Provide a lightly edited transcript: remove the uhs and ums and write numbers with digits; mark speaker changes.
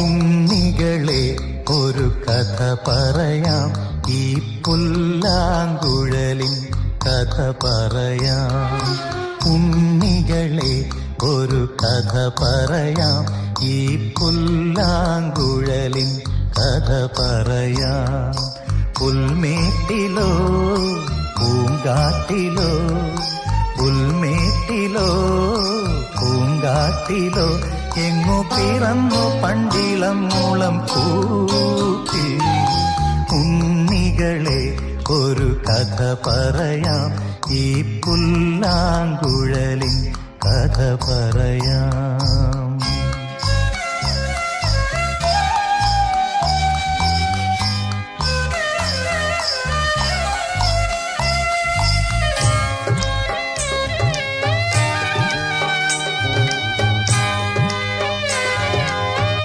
Speaker 1: ഉണ്ണികളെ ഒരു കഥ പറയാം, ഈ പുല്ലാങ്കുഴലിൻ കഥ പറയാം. ഉണ്ണികളെ ഒരു കഥ പറയാം, ഈ പുല്ലാങ്കുഴലിൻ കഥ പറയാം. പുൽമേട്ടിലോ പൂങ്കാട്ടിലോ, പുൽമേട്ടിലോ പൂങ്കാട്ടിലോ, എങ്ങു പിറന്നു പണ്ടിളം മൂളം കൂട്ടി. ഉണ്ണികളെ ഒരു കഥ പറയാം, ഈ പുല്ലാങ്കുഴലിൻ കഥ പറയാം.